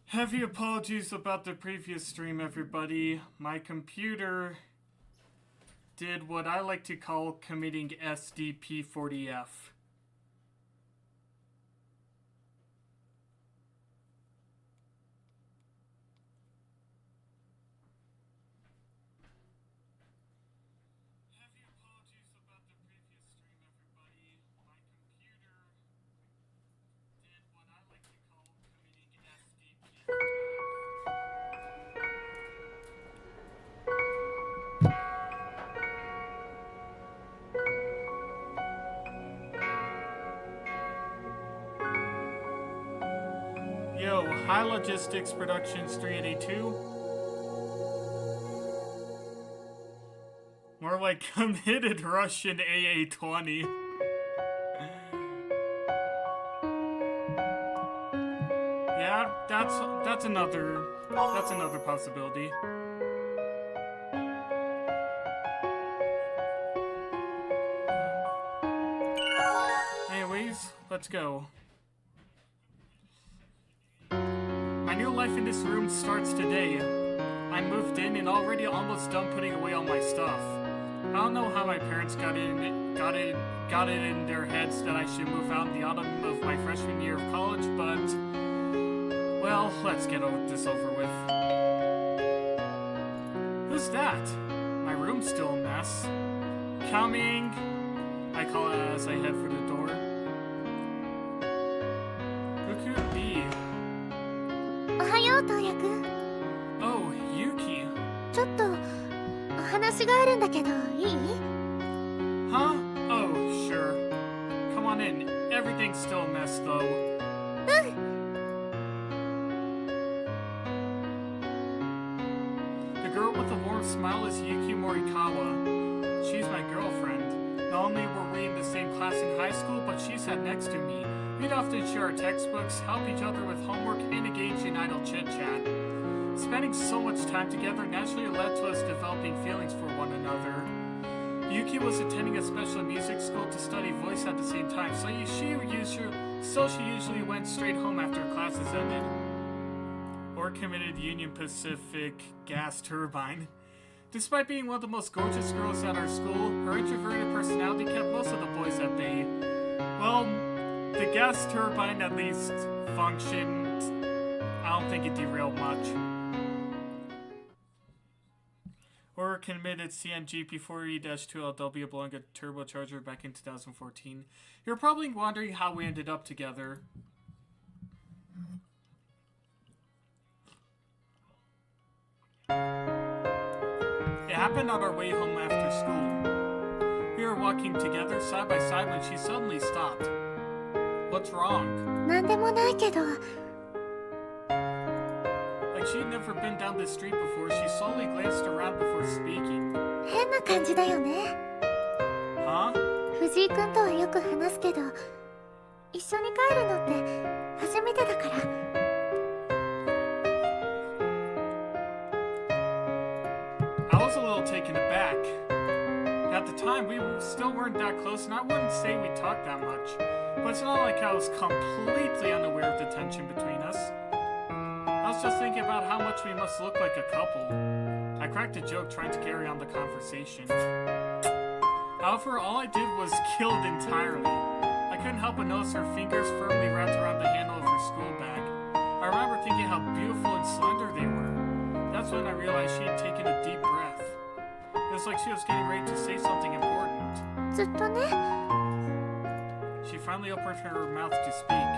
Heavy apologies about the previous stream, everybody. My computer did what I like to call committing SDP40F. Yo, High Logistics Productions 382. More like committed Russian AA-20. Yeah, that's another possibility. Anyways, let's go. My new life in this room starts today. I moved in and already almost done putting away all my stuff. I don't know how my parents got it in their heads that I should move out in the autumn of my freshman year of college, but well, let's get this over with. Who's that? My room's still a mess. Coming! I call it as I head for the door. Who could it be? Oh, Yuki. Huh? Oh, sure. Come on in. Everything's still a mess, though. The girl with the warm smile is Yuki Morikawa. She's my girlfriend. Not only were we in the same class in high school, but she sat next to me. We'd often share our textbooks, help each other with homework, and engage in idle chit-chat. Spending so much time together naturally led to us developing feelings for one another. Yuki was attending a special music school to study voice at the same time, so she usually went straight home after classes ended. Or committed Union Pacific gas turbine. Despite being one of the most gorgeous girls at our school, her introverted personality kept most of the boys at bay. Well, the gas turbine at least functioned. I don't think it derailed much. Or committed CNGP40-2LW blowing a turbocharger back in 2014. You're probably wondering how we ended up together. It happened on our way home after school. We were walking together side by side when she suddenly stopped. What's wrong? Like she'd never been down this street before, she slowly glanced around before speaking. Huh? I was a little taken aback. At the time, we still weren't that close, and I wouldn't say we talked that much. But it's not like I was completely unaware of the tension between us. I was just thinking about how much we must look like a couple. I cracked a joke trying to carry on the conversation. However, all I did was killed entirely. I couldn't help but notice her fingers firmly wrapped around the handle of her school bag. I remember thinking how beautiful and slender they were. That's when I realized she had taken a deep breath. It was like she was getting ready to say something important. She finally opened her mouth to speak.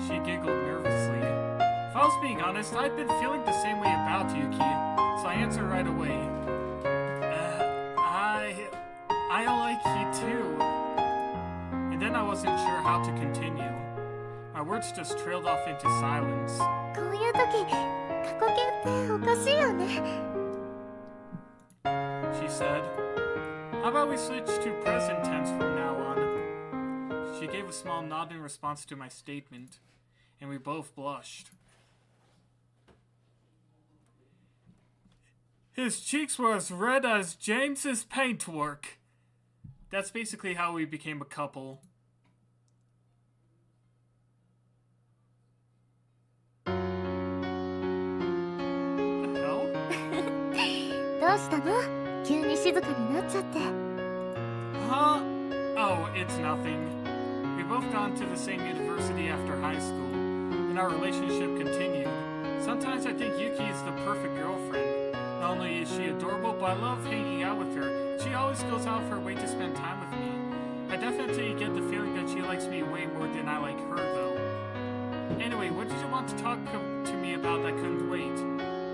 She giggled nervously. If I was being honest, I'd been feeling the same way about Yuki, so I answered right away. I like you too. And then I wasn't sure how to continue. My words just trailed off into silence. said. How about we switch to present tense from now on? She gave a small nod in response to my statement, and we both blushed. His cheeks were as red as James's paintwork. That's basically how we became a couple. The hell? どうしたの？急に静かになっちゃって。Huh? Oh, it's nothing. We both gone to the same university after high school, and our relationship continued. Sometimes I think Yuki is the perfect girlfriend. Not only is she adorable, but I love hanging out with her. She always goes out of her way to spend time with me. I definitely get the feeling that she likes me way more than I like her, though. Anyway, what did you want to talk to me about that couldn't wait?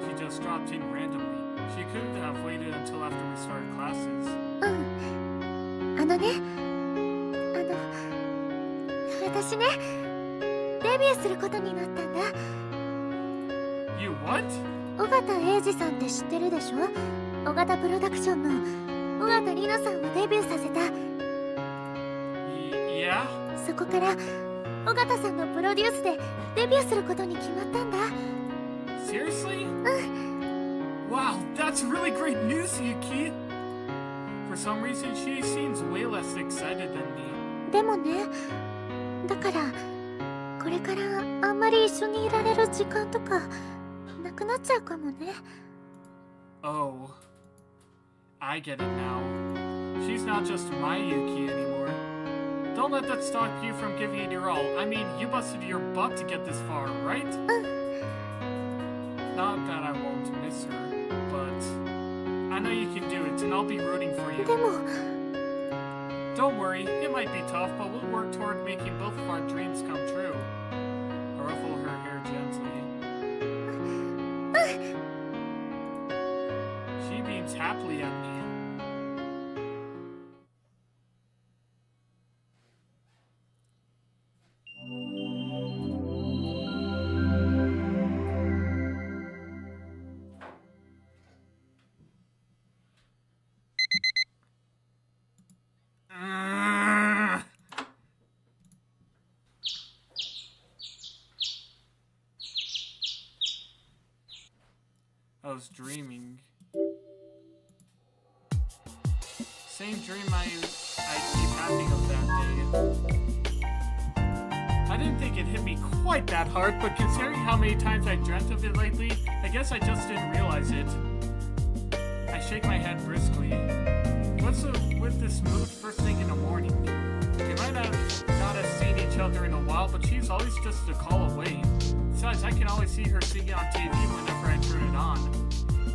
She just dropped in randomly. She could have waited until after we started classes. 私ね、デビューすることになったんだ。You what? 尾形英二さんって知ってるでしょ？尾形プロダクションの尾形里奈さんをデビューさせた。Yeah? そこから尾形さんのプロデュースでデビューすることに決まったんだ。Seriously? Wow, that's really great news, Yuki! For some reason, she seems way less excited than me. でもね、だからこれからあんまり一緒にいられる時間とかなくなっちゃうかもね。Oh, I get it now. She's not just my Yuki anymore. Don't let that stop you from giving it your all. I mean, you busted your butt to get this far, right? Not that I won't miss her, but I know you can do it, and I'll be rooting for you. でも Don't worry, it might be tough, but we'll work toward making both of our dreams come true. I ruffle her hair gently. She beams happily at me. I was dreaming. Same dream I keep having of that day. I didn't think it hit me quite that hard, but considering how many times I dreamt of it lately, I guess I just didn't realize it. I shake my head briskly. What's with this mood first thing in the morning? We might not have seen each other in a while, but she's always just a call away. Besides, I can always see her singing on TV whenever I turn it on.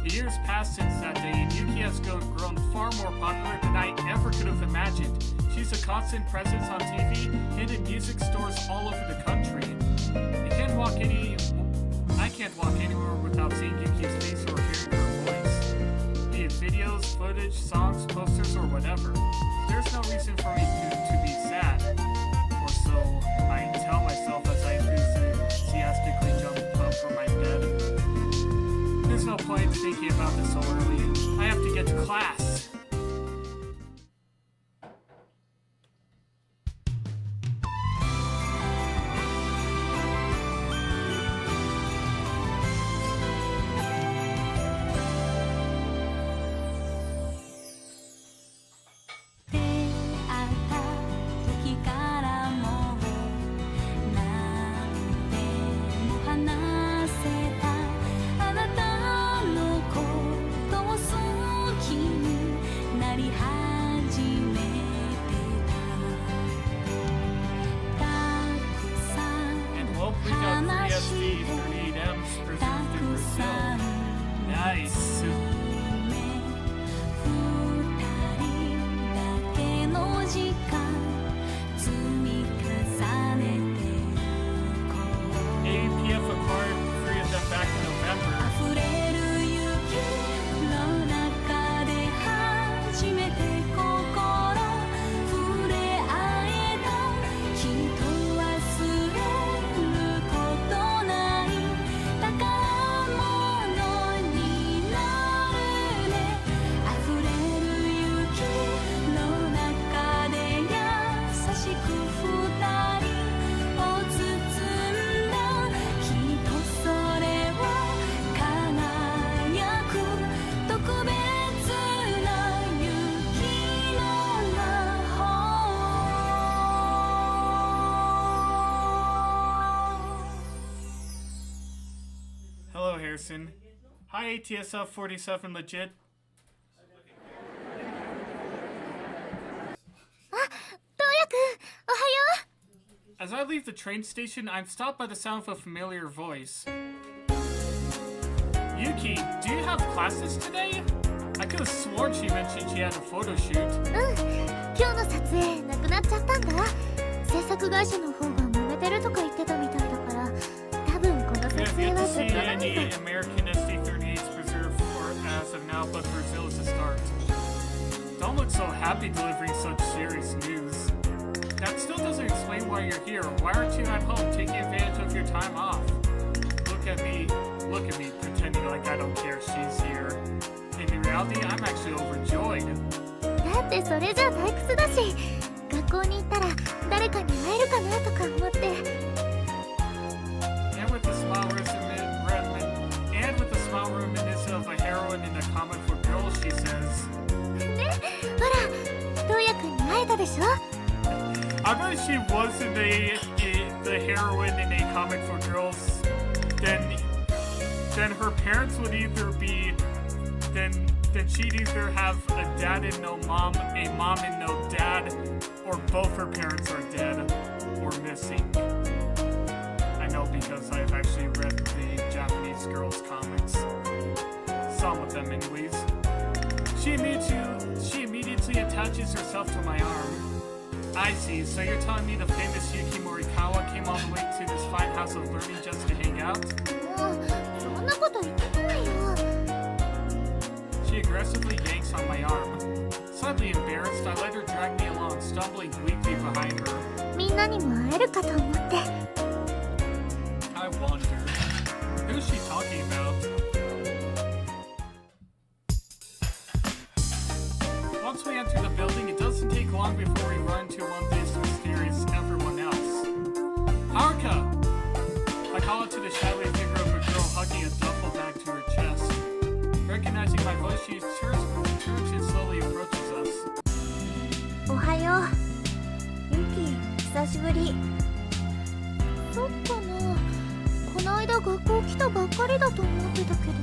The years passed since that day, and Yuki has grown far more popular than I ever could have imagined. She's a constant presence on TV and in music stores all over the country. I can't walk anywhere without seeing Yuki's face or hearing her voice. Be it videos, footage, songs, posters, or whatever. There's no reason for me to be sad. Or so I tell myself as I enthusiastically jump up from my bed. There's no point thinking about this so early. I have to get to class. person. Hi, ATSF 47 legit. As I leave the train station, I'm stopped by the sound of a familiar voice. Yuki, do you have classes today? I could have sworn she mentioned she had a photo shoot. 今日の撮影なくなっちゃったんだ。制作会社の方が揉めてるとか言ってたみたいだから、多分この撮 We have 影 yet は to ずっ see と何 any か。 American SD-38s preserved for as of now, but Brazil is a start. Don't look so happy delivering such serious news. That still doesn't explain why you're here. Why aren't you at home taking advantage of your time off? Look at me, pretending like I don't care she's here. In reality, I'm actually overjoyed. だってそれじゃ退屈だし、学校に行ったら誰かに会えるかなとか思って。And with a smile reminiscent of a heroine in a comic for girls, she says. ね、ほら、東也くんに会えたでしょ。I bet if she wasn't the heroine in a comic for girls, then her parents would either be then she'd either have a dad and no mom, a mom and no dad, or both her parents are dead or missing. I know because I've actually read the Japanese girls comics. Some of them anyways. She immediately attaches herself to my arm. I see, so you're telling me the famous Yuki Morikawa came all the way to this fine house of learning just to hang out? もうそんなこと言ってないよ。She aggressively yanks on my arm. Slightly embarrassed, I let her drag me along, stumbling weakly behind her. みんなにも会えるかと思って。I wonder, who's she talking about? Once we enter the building, it doesn't take long before we run into one of these mysterious everyone else. Haruka! I call out to the shadowy figure of a girl hugging a duffel bag to her chest. Recognizing my voice, she turns and slowly approaches us. おはよう。ユキ、久しぶり。そっかな。この間学校来たばっかりだと思ってたけど。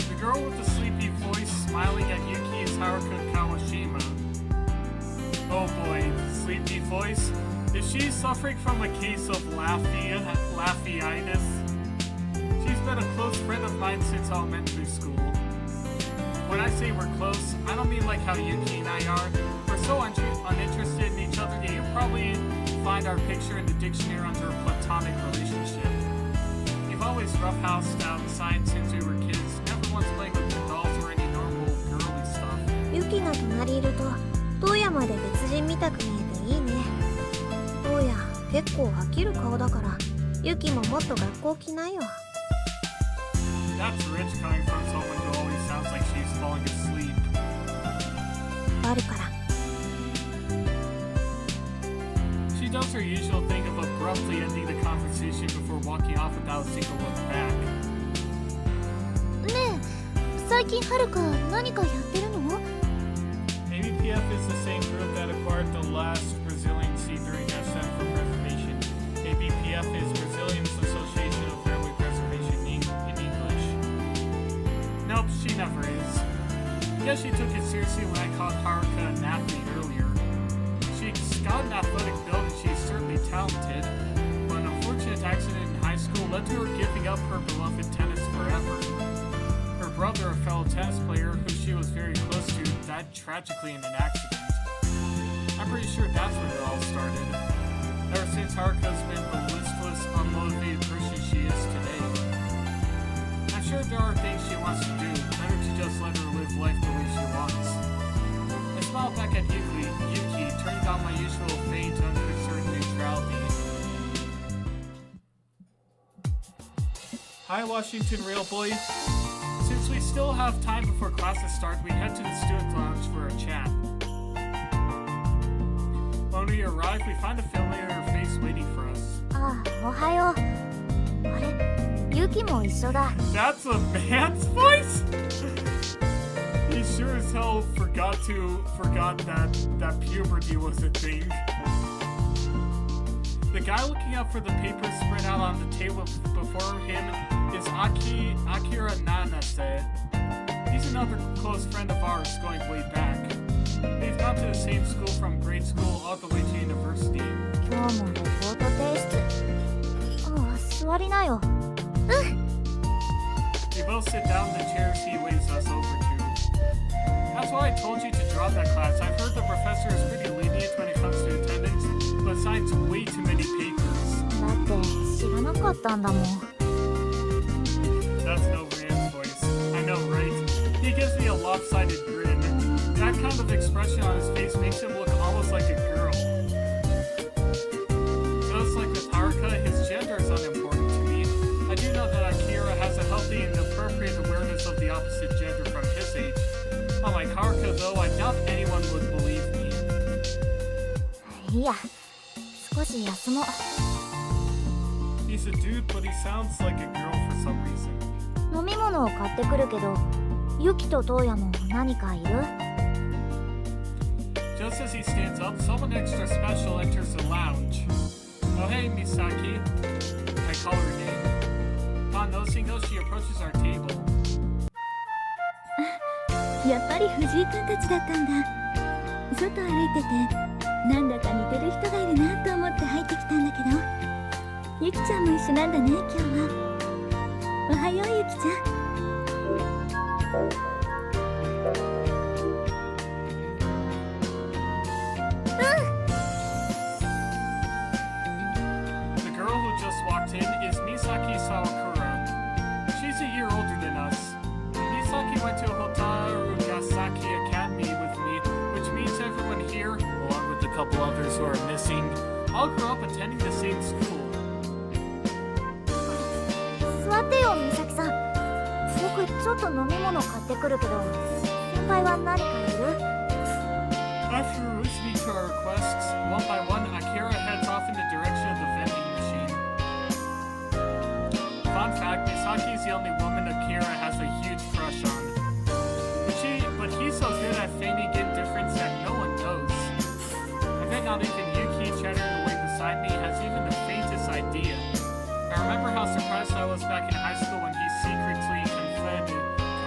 The girl with the sleepy voice smiling at Yuki is Haruka Kawashima. Oh boy, sleepy voice. Is she suffering from a case of laughyitis? She's been a close friend of mine since elementary school. When I say we're close, I don't mean like how Yuki and I are. We're so uninterested in each other that you'll probably find our picture in the dictionary under platonic relationship. We've always roughhoused out science since we were kids, never once playing with the dolls or any normal girly stuff. ユキが隣いると、東也まで別人みたく見えていいね。東也、結構飽きる顔だから、ユキももっと学校来ないよ。That's rich coming from someone who always sounds like she's falling asleep. あるから。She does her usual thing of abruptly ending the conversation before walking off without a single look back. ねえ、最近はるか何かやってるの？ ABPF is the same group that acquired the last Brazilian C30SM for preservation. ABPF is Brazilians Association of Railway Preservation in English. Nope, she never is. I guess she took it seriously when I called Haruka an athlete earlier. She's got an athletic build and she's certainly talented, but an unfortunate accident in high school led to her giving up her beloved tennis forever. Her brother, a fellow tennis player who she was very close to, died tragically in an accident. I'm pretty sure that's when it all started. Ever since, Haruka's been the listless, unmotivated person she is today. I'm sure there are things she wants to do, better to just let her live life the way she wants. I smiled back at Yuki, turning down my usual fade to unconcerned neutrality. Hi, Washington Rail Boy. Since we still have time before classes start, we head to the student lounge for a chat. When we arrive, we find a familiar face waiting for us. ああ、おはよう。あれ、ユキも一緒だ。That's a man's voice? He sure as hell forgot that puberty was a thing. The guy looking out for the papers spread out on the table before him is Akira Nanase. He's another close friend of ours going way back. They've gone to the same school from grade school all the way to university. 今日もレポート提出。ああ、座りなよ。We both sit down in the chairs he waves us over to. That's why I told you to drop that class. I've heard the professor is pretty lenient when it comes to attendance, but signs way too many papers. だって知らなかったんだもん。That's no Rand's voice. I know, right? He gives me a lopsided grin. That kind of expression on his face makes him look almost like a girl. Just like with Haruka, his gender is unimportant to me. I do know that Akira has a healthy and appropriate awareness of the opposite gender from his age. Unlike Haruka, though, I doubt anyone would believe me. いいや、少し休もう。He's a dude, but he sounds like a girl for some reason. 飲み物を買ってくるけど、ユキとトウヤも何かいる？ Just as he stands up, someone extra special enters the lounge. Oh hey, Misaki. I call her name. Upon noticing us, she approaches our table. やっぱり藤井君たちだったんだ。外歩いててなんだか似てる人がいるなと思って入ってきたんだけど、ゆきちゃんも一緒なんだね今日は。おはようゆきちゃん。The girl who just walked in is Misaki Sawakura. She's a year older than us. Misaki went to Hotarugasaki Academy with me, which means everyone here, along with a couple others who are missing, all grew up attending the same school. 座ってよ、美咲さん。僕ちょっと飲み物買ってくるけど、先輩は何かいる？ After listening to our requests, one by one, Akira heads off in the direction of the vending machine. Fun fact, Misaki is the only woman Akira has a huge crush on. But he's so good at feigning indifference that no one knows. I bet not even Yuki, chattering away beside me, has even the faintest idea. I remember how surprised I was back in high school when he secretly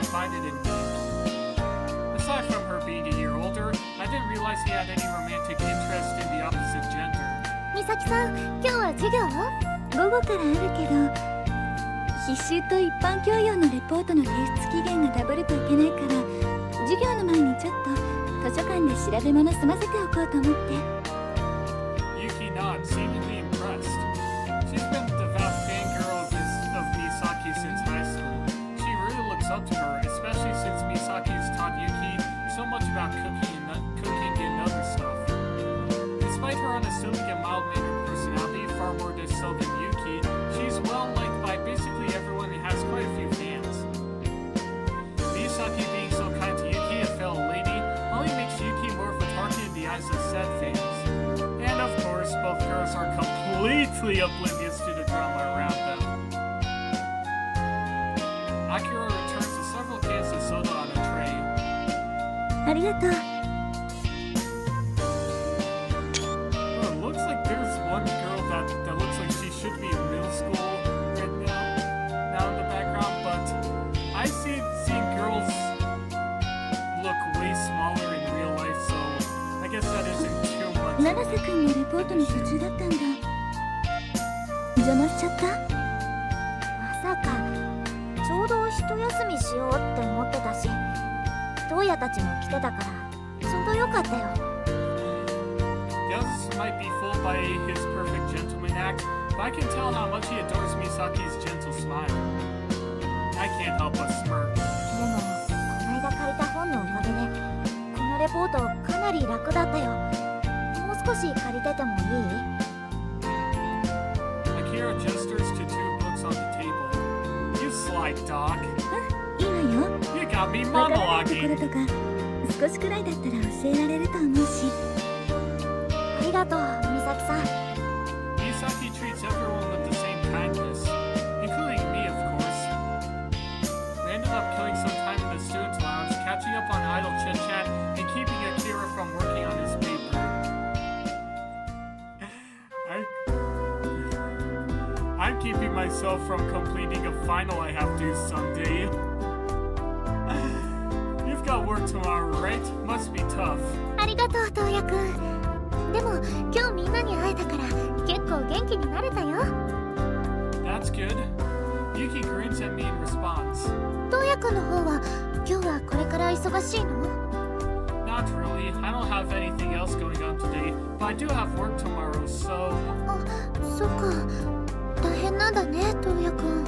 confided in me. Aside from her being a year older, I didn't realize he had any romantic interest in the opposite gender. 美咲さん、今日は授業？午後からあるけど、必修と一般教養のレポートの提出期限がダブるといけないから、授業の前にちょっと図書館で調べ物済ませておこうと思って。Yuki nods, seemingly impressed. She's been a devout fangirl of Misaki since high school. She really looks up to her, especially since Misaki's taught Yuki so much about cooking and other stuff. Despite her unassuming and mild-mannered personality, far more so than Yuki, she's well-liked by basically everyone and has quite a few fans. Misaki being so kind to Yuki, a fellow lady, only makes Yuki more of a target in the eyes of said fans. And of course, both girls are completely oblivious to the drama around them. Akira returns to several cans of soda on a tray. ありがとう。Oh, it looks like there's one girl that looks like she should be in middle school right now in the background, but I seeing girls look way smaller in real life, so I guess that isn't too much. 七瀬君のレポートの途中だったんだ。邪魔しちゃった？まさか、ちょうど一休みしようって思ってたし、トウヤたちも来てたから、ちょうどよかったよ。The others might be fooled by his perfect gentleman act, but I can tell how much he adores Misaki's gentle smile. I can't help but smirk. でも、こないだ借りた本のおかげで、このレポートかなり楽だったよ。もう少し借りててもいい？ Akira gestures to two books on the table. You sly dog. いいわよ。 You got me わからないところ monologuing. とか少しくらいだったら教えられると思うし。ありがとう、美咲さん。 Misaki treats everyone with the same kindness, including me, of course. We ended up killing some time in the student lounge, catching up on idle chit-chat, and keeping Akira from working on his paper. myself from completing a final I have due Sunday. You've got work tomorrow, right? Must be tough. ありがとう東也くん。でも今日みんなに会えたから結構元気になれたよ。 That's good. Yuki grins at me in response. 東也くんの方は今日はこれから忙しいの？ Not really. I don't have anything else going on today, but I do have work tomorrow, so... あ、そっか。大変なんだね、東也くん。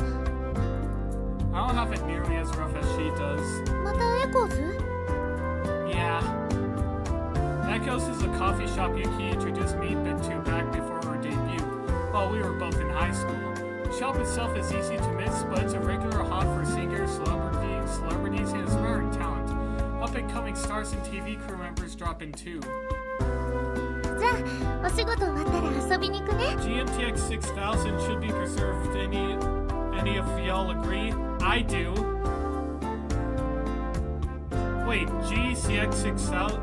I don't have it nearly as rough as she does. またエコーズ？ Yeah. Echoes is a coffee shop Yuki introduced me to back before our debut, while we were both in high school. The shop itself is easy to miss, but it's a regular haunt for singers, celebrities, and aspiring talent. Up-and-coming stars and TV crew members drop in too. じゃあお仕事終わったら遊びに行くね。 GMTX 6000 should be preserved. Any of y'all agree? I do. Wait, GCX 6000?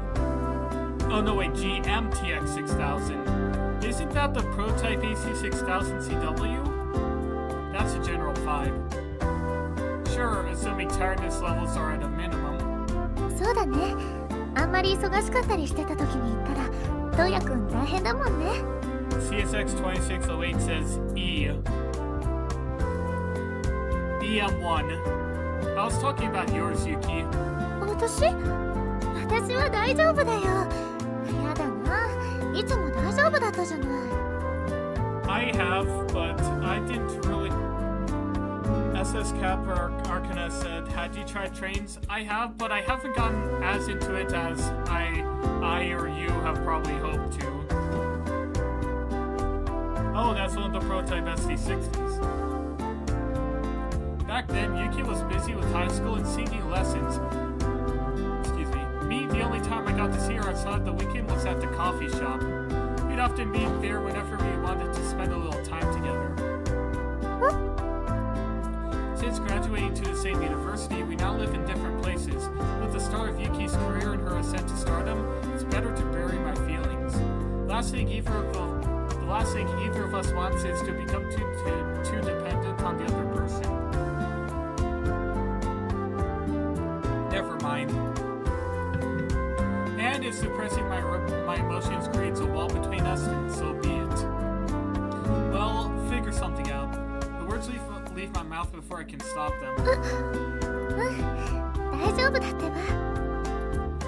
Oh no, wait, GMTX 6000. Isn't that the prototype AC6000 CW? That's a General 5. Sure, assuming tiredness levels are at a minimum. そうだね。あんまり忙しかったりしてた時に行ったら東也くん大変だもんね。 CSX2608 says E. EM1. I was talking about yours, Yuki. 私は大丈夫だよ。やだな。いつも大丈夫だったじゃない。 I have, but I didn't really... SS Kappa Arcana said, had you tried trains? I have, but I haven't gotten as into it as I or you have probably hoped to. Oh, that's one of the prototype SD60s. Back then, Yuki was busy with high school and singing lessons. Excuse me. The only time I got to see her outside the weekend was at the coffee shop. We'd often meet there whenever we wanted to spend a little time together. Since graduating to the same university, we now live in different places. With the start of Yuki's career and her ascent to stardom, it's better to bury my feelings. The last thing either of us wants is to become too dependent on the other person. Never mind. And if suppressing my emotions creates a wall between us, then so be it. Well, figure something out. The words leave my mouth before I can stop them. 大丈夫だってば。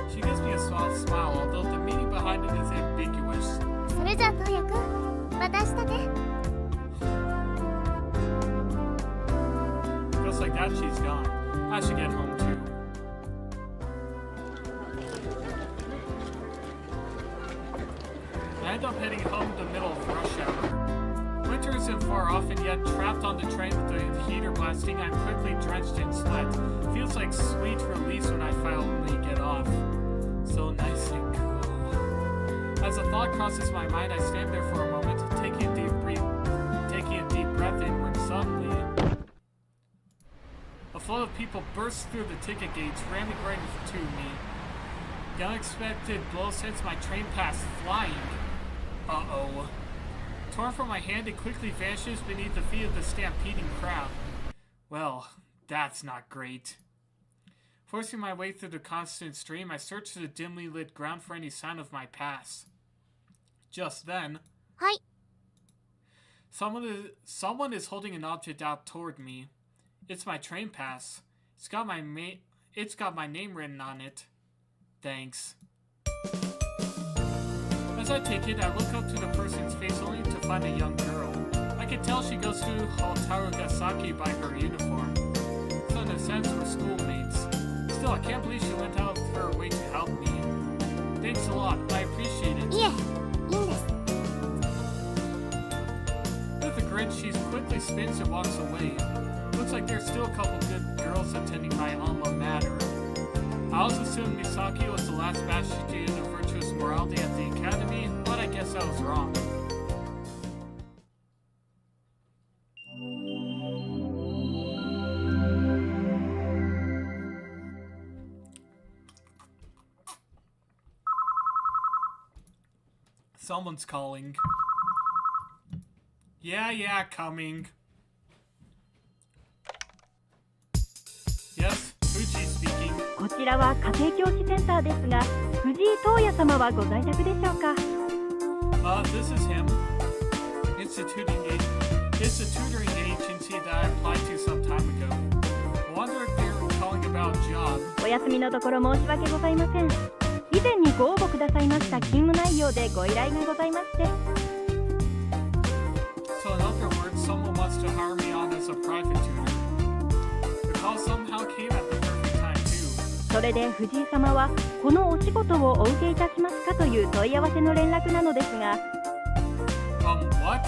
She gives me a soft smile, although the meaning behind it is ambiguous. それじゃあ東也くん、また明日ね。 Just like that, she's gone. I should get home too. I end up heading home in the middle of rush hour. Winter isn't far off, and yet trapped on the train with the heater blasting, I'm quickly drenched in sweat. Feels like sweet release when I finally get off. So nice and cool. As a thought crosses my mind, I stand there for a moment, taking a deep breath in when suddenly a flood of people bursts through the ticket gates, ramming right into me. The unexpected blow sends my train pass flying. Uh-oh. Torn from my hand, it quickly vanishes beneath the feet of the stampeding crowd. Well, that's not great. Forcing my way through the constant stream, I search the dimly lit ground for any sign of my pass. Just then... はい。 Someone is holding an object out toward me. It's my train pass. It's got my name written on it. Thanks. As I take it, I look up to the person's face only to find a young girl. I can tell she goes to Hotaru Gasaki by her uniform. So in a sense, we're schoolmates. Still, I can't believe she went out of her way to help me. Thanks a lot. I appreciate it. いえ、いいんです。 With a grin, she quickly spins and walks away. Looks like there's still a couple good girls attending my alma mater. I also assumed Misaki was the last bastion of virtuous morality at the academy, but I guess I was wrong. Someone's calling. Yeah, coming. ちらは家庭教師センターですが、藤井東也様はご在宅でしょうか。This is him. It's a tutoring agency that I applied to some time ago. I wonder if they're calling about job. お休みのところ申し訳ございません。以前にご応募くださいました勤務内容でご依頼がございまして。So in other words, someone wants to hire me on as a private tutor. The call somehow came at the perfect time too. それで藤井様はこのお仕事をお受けいたしますかという問い合わせの連絡なのですが。What?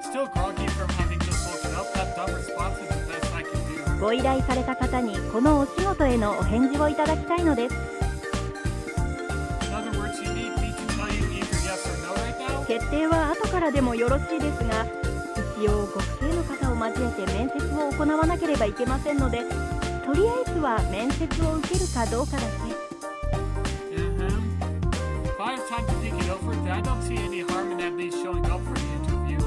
Still groggy from having just woken up. That dumb response is the best I can do. ご依頼された方にこのお仕事へのお返事をいただきたいのです。In other words, you need me to tell you either yes or no right now? 決定は後からでもよろしいですが、一応ご父兄の方を交えて面接を行わなければいけませんので、とりあえずは面接を受けるかどうかだけ。If I have time to think it over, then I don't see any harm in at least showing up for the interview.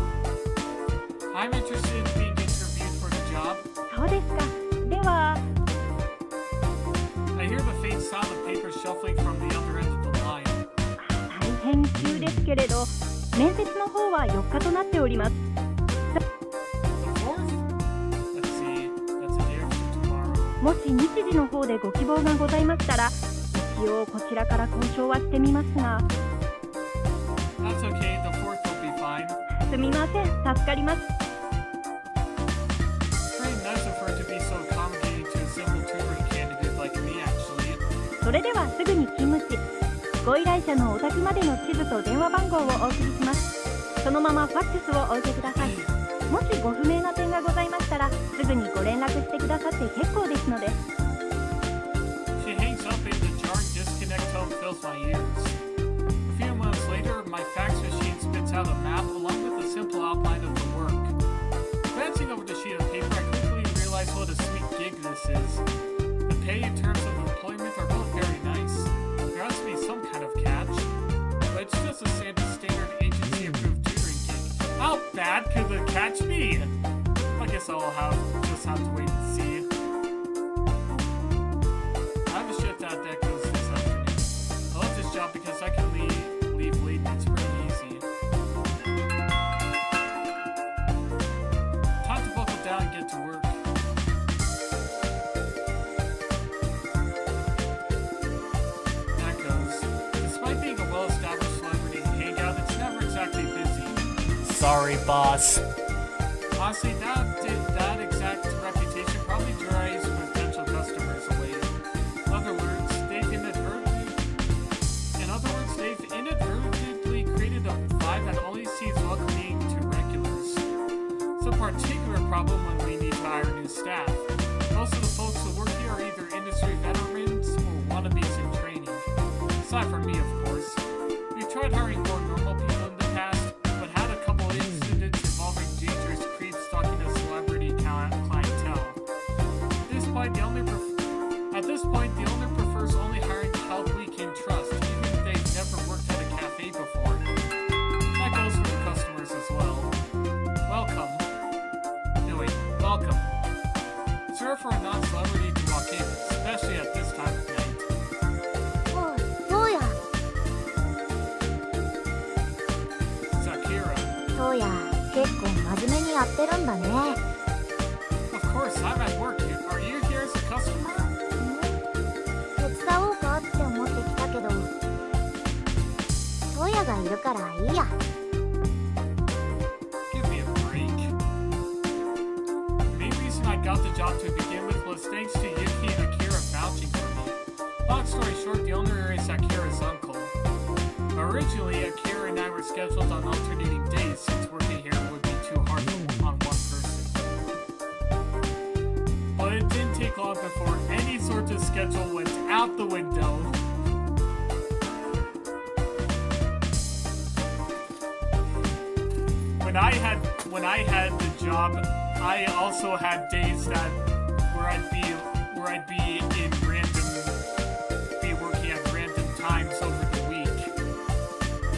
I'm interested in being interviewed for the job. そうですか。では、I hear the faint sound of paper shuffling from the other end of the line. 大変急ですけれど、面接の方は4日となっております。The 4th? Let's see. That's a day or two tomorrow. もし日時の方でご希望がございましたら、一応こちらから交渉はしてみますが。That's okay. The 4th will be fine. すみません、助かります。Pretty nice of her to be so accommodating to a simple tutoring candidate like me, actually. それではすぐに勤務地、ご依頼者のお宅までの地図と電話番号をお送りします。そのままファックスをお受けください。もしご不明な点がございましたら、すぐにご連絡してくださって結構ですので。She hangs up and the jarring disconnect tone fills my ears. A few months later, my fax machine spits out a map along with a simple outline of the work. Glancing over the sheet of paper, I quickly realize what a sweet gig this is. The pay and terms of employment are both very nice. There has to be some kind of catch, but it's just a standard agency-approved tutoring gig. How bad could the catch be? I guess I'll just have to wait and see. I have a shift out that goes this afternoon. I love this job because I can leave late and it's pretty easy. Time to buckle down and get to work. That goes. Despite being a well-established celebrity hangout, it's never exactly busy. Sorry, boss. Honestly, that exact reputation probably drives potential customers away. In other words, they've inadvertently created a vibe that only seems welcoming to regulars. It's a particular problem when we need to hire new staff. Most of the folks who work here are either industry veterans or wannabes in training. Aside from me, of course. We've tried hiring more normal people in the past, but had a couple incidents involving dangerous creeps stalking a celebrity clientele. At this point, the owner prefers only hiring help we can trust, even if they've never worked at a cafe before. That goes for the customers as well. Welcome. It's rare for a non-celebrity to walk in, especially at this time of night. おい、そうや。Sakura. そうや、結構真面目にやってるんだね。Of course, I'm at work here. Are you here as a customer? 手伝おうかって思ってきたけど、そうやがいるからいいや。Give me a break. The main reason I got the job to begin with was thanks to Yuki and Akira vouching for me. Long story short, the owner is Akira's uncle. Originally, Akira and I were scheduled on alternating days since working here would be too hard on one person. But it didn't take long before any sort of schedule went out the window. When I had the job, I also had days where I'd be working at random times over the week,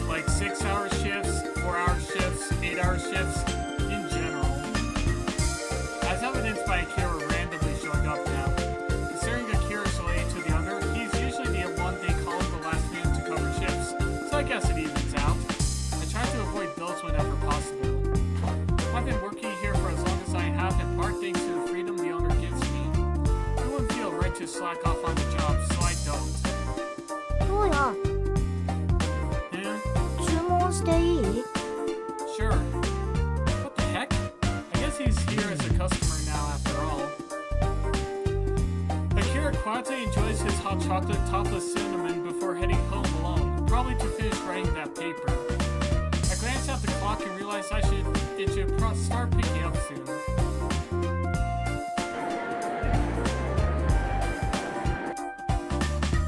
like 6-hour shifts, 4-hour shifts, 8-hour shifts, in general. As evidenced by Akira randomly showing up now, considering Akira's related to the slack off on the job, so I don't. どうや Yeah, 注文していい sure. What the heck? I guess he's here as a customer now after all. Akira Kwate enjoys his hot chocolate topless cinnamon before heading home alone, probably to finish writing that paper. I glance at the clock and realize it should start picking up soon.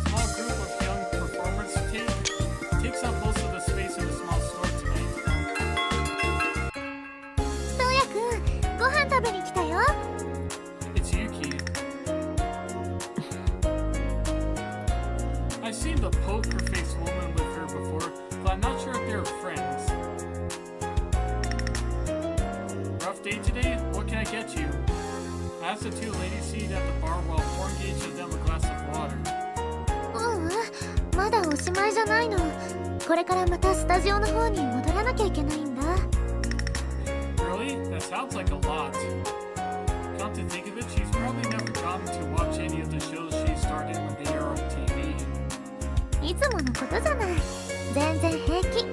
Small group of young performers takes up most of the space in the small store tonight. トウヤくんご飯食べに来たよ It's Yuki. I've seen the poker-faced woman with her before, but I'm not sure if they're friends. Rough day today? What can I get you? I asked the two ladies seated at the bar while pouring each of them a glass of water. ううんまだおしまいじゃないのこれからまたスタジオの方に戻らなきゃいけないんだ Really? That sounds like a lot. Come to think of it, she's probably never gotten to watch any of the shows she started when they were on TV. いつものことじゃない全然平気今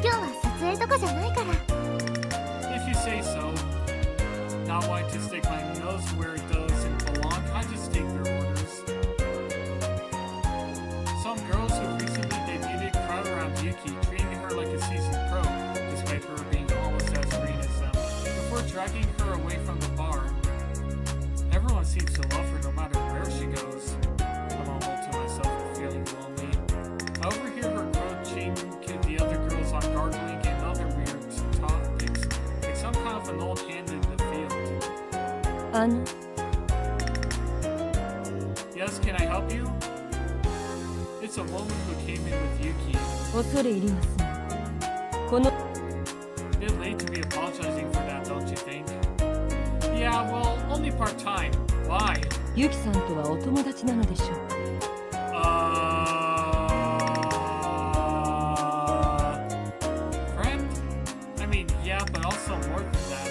日は撮影とかじゃないから If you say so. Not wanting to stick my nose where it doesn't belong, I just take their orders. Some girls who recently debuted crowd around Yuki, treating her like a seasoned pro, despite her being almost as green as them, before dragging her away from the bar. Everyone seems to love her no matter where she goes. I mumble to myself, feeling lonely. I overhear her coaching the other girls on gargling and other weird topics, like some kind of an old hand in the field. あの Yes, can I help you? It's a woman who came in with Yuki. 恐れ入りますこの Bit late to be apologizing for that, don't you think? Yeah, well, only part-time. Why? ユキさんとはお友達なのでしょう Friend? I mean, yeah, but also more than that.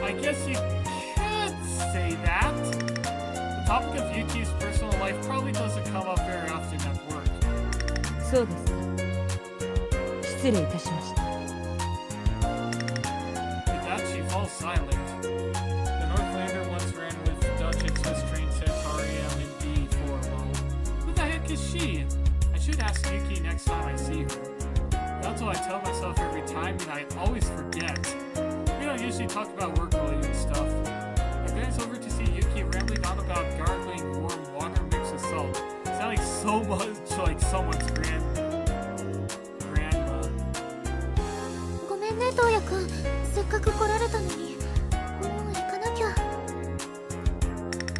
I guess you could say that. The topic of Yuki's personal life probably doesn't come up very often at work. そうですか失礼いたしました With that, she falls silent. The Northlander once ran with Dutch and Swiss train Centauri M&D for a while. Who the heck is she? I should ask Yuki next time I see her. That's what I tell myself every time, and I always forget. We don't usually talk about work-related stuff. I glance over to see Yuki rambling on about gargling warm water mixed with salt, sounding so much like someone's grandma. ごめんねトウヤくんせっかく来られたのにもう行かなきゃ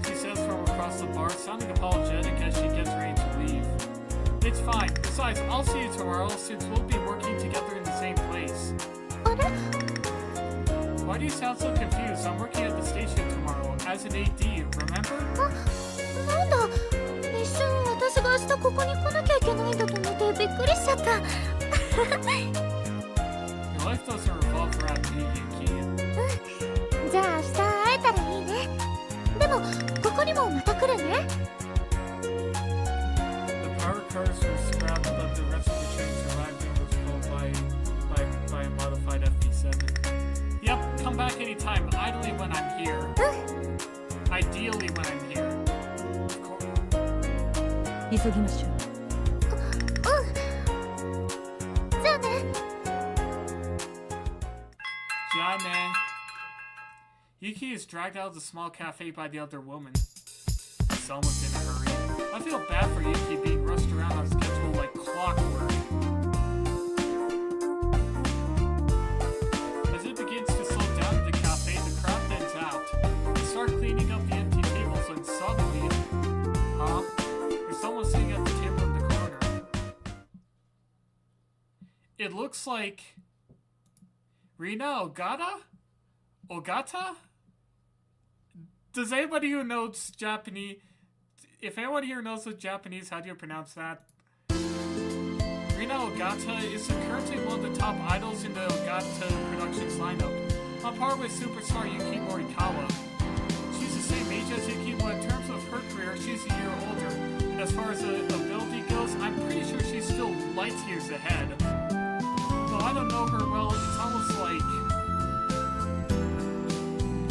She says from across the bar, sounding apologetic as she gets ready to leave. It's fine. Besides, I'll see you tomorrow since we'll be working together in the same place. あれ Why do you sound so confused? I'm working at the station tomorrow as an AD, remember? なんだ一瞬私が明日ここに来なきゃいけないんだと思ってびっくりしちゃった Your life doesn't revolve around me, Yuki. じゃあ明日会えたらいいねでもここにもまた来るね The power cars were scrapped, but the rest of the trains arrived and was pulled by a modified FP7. Yep, come back anytime, ideally when I'm here. Ideally when I'm here. Of course. 急ぎましょうじゃあね Jane. Yuki is dragged out of the small cafe by the other woman. Someone's in a hurry. I feel bad for Yuki being rushed around on schedule like clockwork. As it begins to slow down in the cafe, the crowd thins out. They start cleaning up the empty tables when suddenly... Huh? There's someone sitting at the table in the corner. It looks like... Rina Ogata? Does anybody who knows Japanese... If anyone here knows the Japanese, how do you pronounce that? Rina Ogata is currently one of the top idols in the Ogata Productions lineup, on par with superstar Yuki Morikawa. She's the same age as Yuki, but in terms of her career, she's as far as the ability goes, I'm pretty sure she's still light years ahead. Though I don't know her well, it's almost like,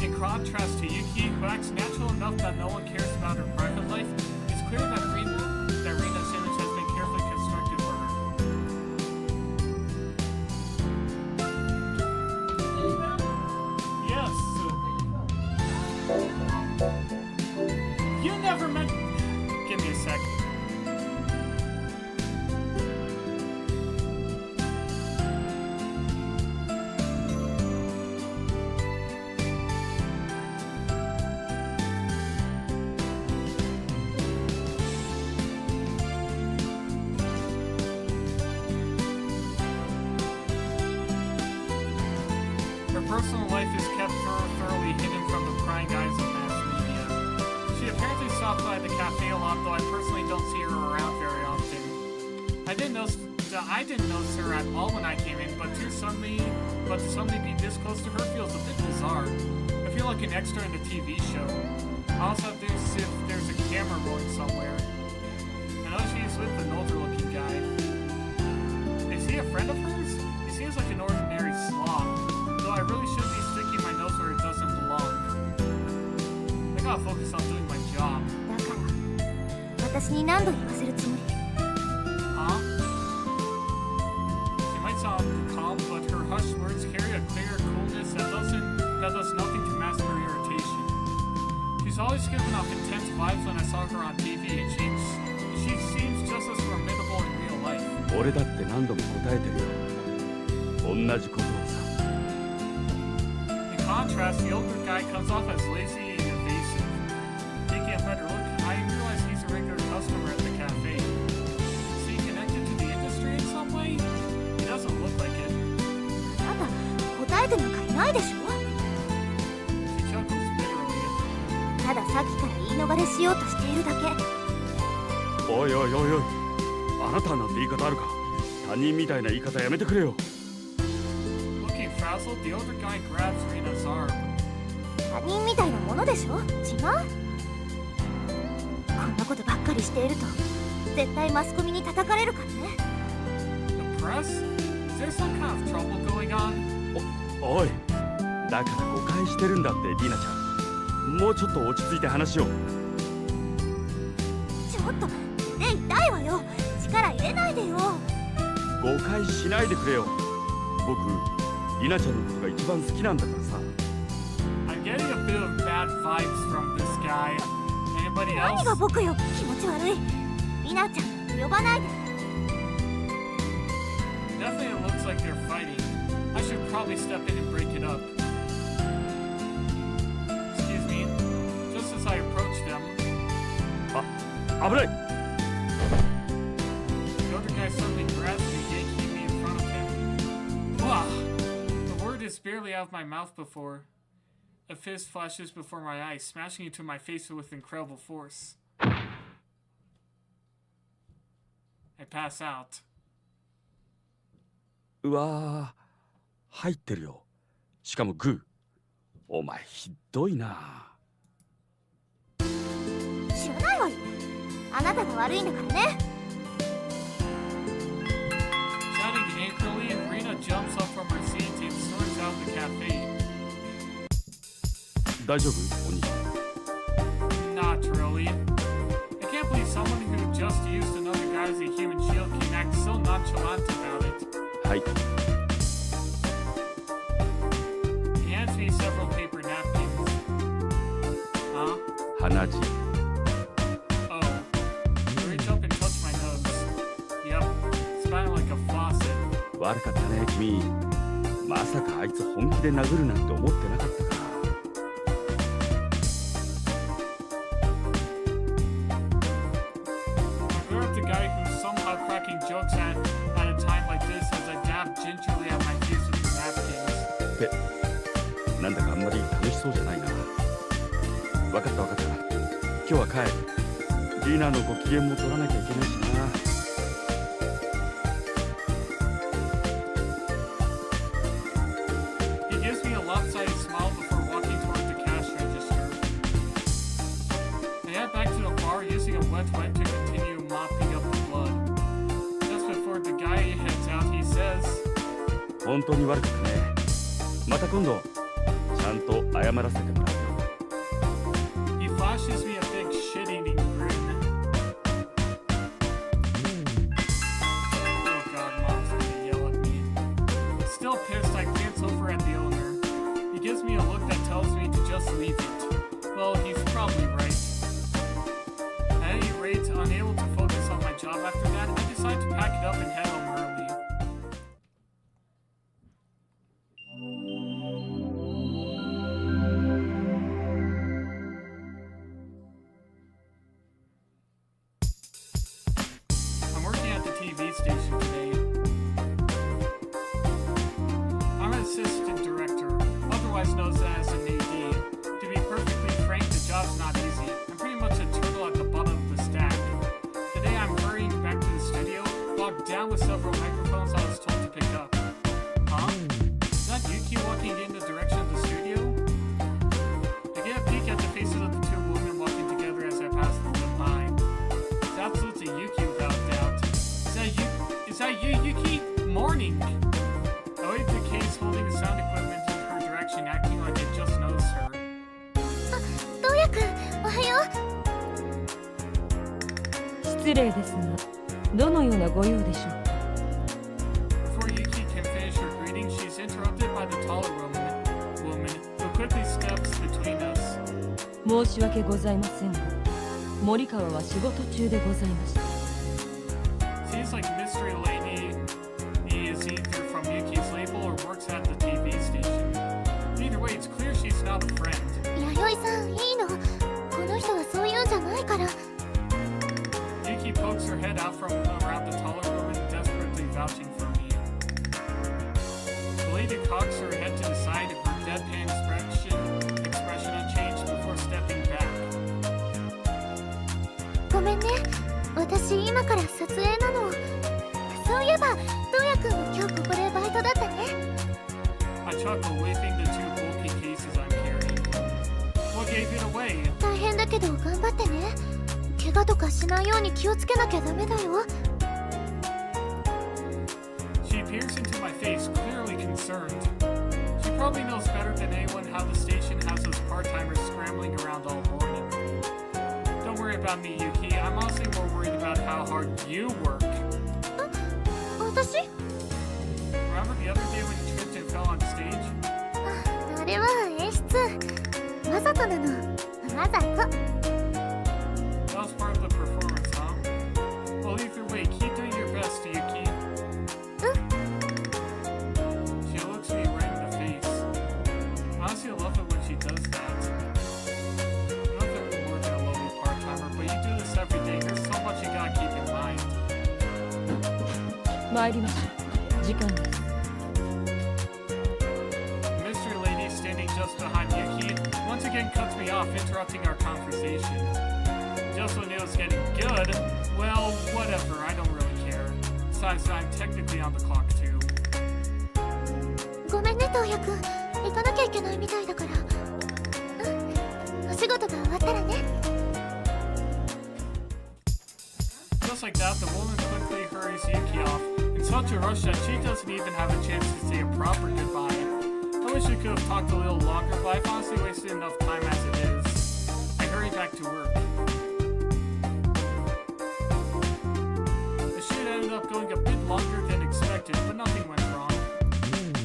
in contrast to Yuki, who acts natural enough that no one cares about her private life, it's clear that Rina's image has been carefully constructed for her. Yes. You never meant... Give me a sec. Her personal life is kept thoroughly hidden from the prying eyes of mass media. She apparently stops by the cafe a lot, though I personally don't see her around very often. I didn't notice her at all when I came in, but to suddenly be this close to her feels a bit bizarre. I feel like an extra in a TV show. I also have this if there's a camera rolling somewhere. I know she's with an older looking guy. Is he a friend of hers? He seems like an ordinary slob. Though I really should be sticking my nose where it doesn't belong. I gotta focus on doing my job. だから私に何度言わせるつもり？ Huh? She might sound calm, but her hushed words carry a clear coolness that does nothing to mask her irritation. She's always given off intense vibes when I saw her on TV, and she seems just as formidable in real life. 俺だって何度も答えてるよ。同じことをさ。In contrast, the older guy comes off as lazy and evasive. Taking a better look, I realize he's a regular customer at the cafe. Is he connected to the industry in some way? He doesn't look like it. あなた答えてなんかいないでしょ？ She chuckles bitterly. たださっきから言い逃れしようとしているだけ。おいおいおいおい、あなたなんて言い方あるか。他人みたいな言い方やめてくれよ。Looking frazzled, the older guy grabs Rina's arm. 他人みたいなものでしょ？違う？こんなことばっかりしていると絶対マスコミに叩かれるからね。 The press? Is there some kind of trouble going on? おい、だから誤解してるんだってリナちゃん。もうちょっと落ち着いて話を。ちょっと腕痛いわよ。力入れないでよ。誤解しないでくれよ。僕、リナちゃんのことが一番好きなんだからさ。I'm getting a bit of bad vibes from this guy. Anybody 何 else? が僕よ。気持ち悪い。リナちゃんなんて呼ばないで。 Definitely it looks like they're fighting. I should probably step in and break it up. Excuse me. Just as I approach them, 危ない。 the other guy suddenly grabs me, yanking me in front of him. Wah! The word is barely out of my mouth before a fist flashes before my eyes, smashing into my face with incredible force. I pass out. うわー、入ってるよ。しかもグー。お前ひどいな。知らないわよ。あなたが悪いんだからね。 Shouting angrily, Rina jumps up from her seat and storms out of the cafe. 大丈夫？お兄ちゃん。 Not really. I can't believe someone who just used another guy as a human shield can act so nonchalant about it. はい。 He hands me several paper napkins. Huh? 鼻血。 Oh. I reach up and touch my nose. Yep. Smelling like a faucet. 悪かったね君。まさかあいつ本気で殴るなんて思ってなかったか。 I glare at the guy who's somehow cracking jokes at a time like this as I dab gingerly at my face with the napkins. ってなんだかあんまり楽しそうじゃないな。分かった分かった。今日は帰る。リーナのご機嫌も取らなきゃいけないしな。 He gives me a lopsided smile before walking toward the cash register. I head back to the bar car using a wet wipe to continue mopping up the blood. Just before the guy heads out, he says, 本当に悪かったね。また今度ちゃんと謝らせてもらうよ。 he flashes me a big shit-eating grin. Oh god, mom's gonna yell at me. Still pissed, I glance over at the owner. He gives me a look that tells me to just leave it. Well, he's probably right. At any rate, unable to focus on my job after that, I decide to pack it up and head home early. I'm working at the TV station today. I'm an assistant director, otherwise known as an AD. To be perfectly frank, the job's not easy. I'm pretty much a turtle at the bottom of the stack. Today I'm hurrying back to the studio, bogged down with several microphones I was told to pick up. Huh? Is that Yuki walking in the direction of the studio? I get a peek at the faces of the two women walking together as I pass them by. It's absolutely Yuki without doubt. Is that you, Yuki? Morning! I wave the case holding the sound equipment in her direction, acting like I just noticed her. トウヤくん、おはよう。失礼ですが、どのようなご用でしょうか。 Before Yuki can finish her greeting, she's interrupted by the taller woman who quickly steps between us. 申し訳ございませんが、森川は仕事中でございました。 Seems like Mystery Lady is either from Yuki's label or works at the TV station. Either way, it's clear she's not a friend. 弥生さん、いいの。この人はそういうんじゃないから。Yuki pokes her head out from around the taller woman, desperately vouching for me. The lady cocks her head to the side, her deadpan expression unchanged before stepping back. ごめんね。私、今から撮影なの。そういえば、トウヤくんも今日ここでバイトだったね。I chuckle, waving the two bulky cases I'm carrying. What gave it away? 大変だけど頑張ってね。怪我とかしないように気をつけなきゃダメだよ。She peers into my face, clearly concerned. She probably knows better than anyone how the station has those part-timers scrambling around all morning. Don't worry about me, Yuki. I'm honestly more worried about how hard you work. 私？ Remember the other day when you tripped and fell on stage? あれは演出。わざとなの。わざと。 That was part of the performance, huh? Well, either way, keep doing your best, Yuki. She looks me right in the face. Honestly, I love it when she does that. I know that we're more than a lonely part-timer, but you do this every day. There's so much you gotta keep in mind. 参りましょう。時間です。 Mystery Lady, standing just behind Yuki, once again cuts me off, interrupting our conversation. Just when it was getting good, well, whatever, I don't really care. Besides, I'm technically on the clock too. ごめんね、トウヤくん。行かなきゃいけないみたいだから。お仕事が終わったらね。Just like that, the woman quickly hurries Yuki off, in such a rush that she doesn't even have a chance to say a proper goodbye. I wish we could have talked a little longer, but I've honestly wasted enough time as it is. I hurry back to work. The shoot ended up going a bit longer than expected, but nothing went wrong.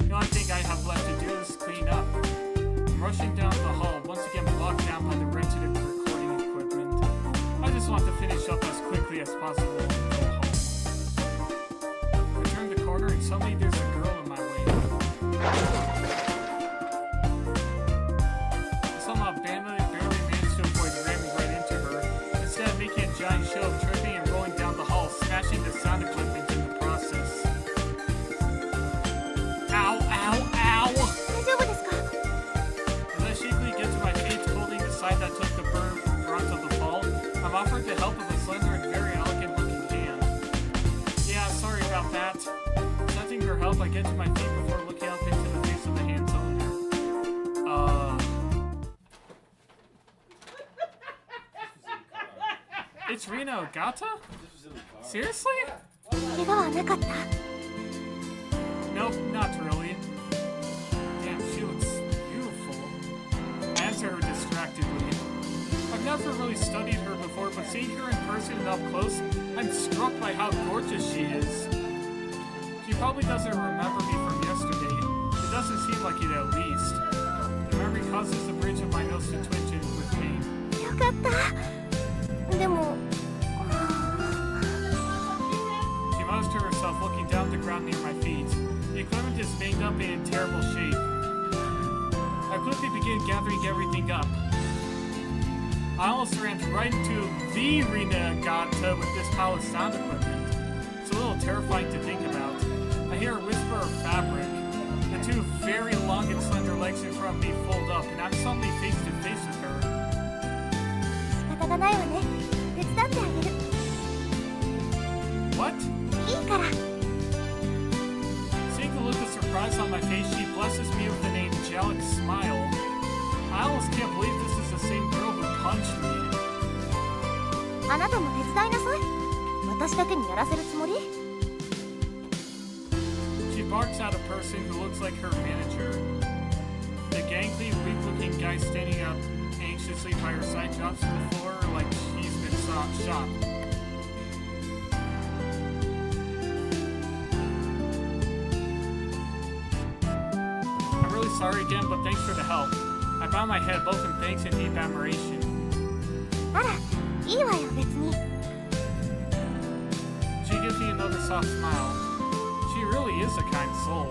The only thing I have left to do is clean up. I'm rushing down the hall, once again bogged down by the rented recording equipment. I just want to finish up as quickly as possible and go home. I turn the corner and suddenly there's a girl in my way. I somehow barely managed to avoid ramming right into her, instead of making a giant show of tripping and rolling down the hall, smashing the sound equipment in the process. Ow, ow, ow! 大丈夫ですか？ As I shakily get to my feet, holding the side that took the brunt of the fall, I'm offered the help of a slender and very elegant-looking hand. Yeah, sorry about that. Accepting her help, I get to my feet before looking up into the face of the hand's owner. It's Rina Ogata? Seriously? 怪我はなかった。 Nope, not really. Damn, she looks beautiful. I answer her distractedly. I've never really studied her before, but seeing her in person and up close, I'm struck by how gorgeous she is. She probably doesn't remember me from yesterday. It doesn't seem like it at least. The memory causes the bridge of my nose to twitch with pain. よかった。でも、 She mutters to herself, looking down the ground near my feet. The equipment is banged up and in terrible shape. I quickly begin gathering everything up. I almost ran right into the Rina Ogata with this pile of sound equipment. It's a little terrifying to think about. I hear a whisper of fabric. The two very long and slender legs in front of me fold up, and I'm suddenly face to face with her. 仕方がないわね。手伝ってあげる。 What? いいから。 Seeing the look of surprise on my face, she blesses me with an angelic smile. I almost can't believe this is the same girl who punched me. あなたも手伝いなさい。私だけにやらせるつもり？ She barks at a person who looks like her manager. The gangly, weak-looking guy standing up anxiously by her side drops to the floor like she's been shot. I'm really sorry again, but thanks for the help. I bow my head both in thanks and deep admiration. あら、いいわよ別に。 She gives me another soft smile. She really is a kind soul.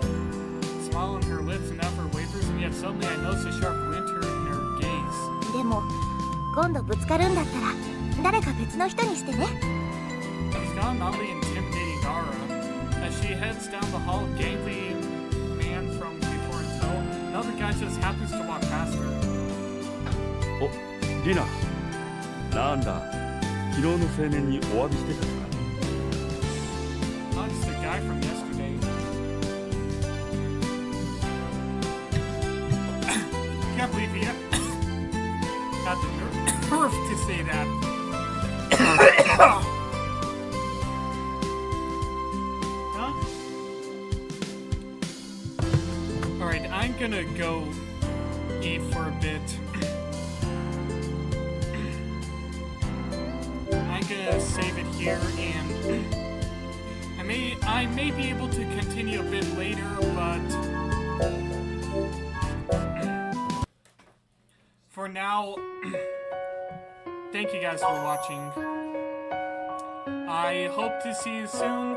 The smile on her lips never wavers, and yet suddenly I notice a sharp winter in her gaze. でも、今度ぶつかるんだったら、誰か別の人にしてね。 She's got an oddly intimidating aura. As she heads down the hall, gangly man from before in tow, another guy just happens to walk past her. お、リナ。なんだ、昨日の青年にお詫びしてたのか。 Oh, it's the guy from yesterday. Can't believe he had the nerve to say that. Huh? Alright, I'm gonna go eat for a bit. I'm gonna save it here, and I may be able to continue a bit later, but for now, thank you guys for watching. I hope to see you soon.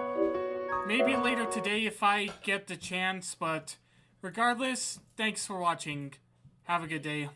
Maybe later today if I get the chance, but regardless, thanks for watching. Have a good day.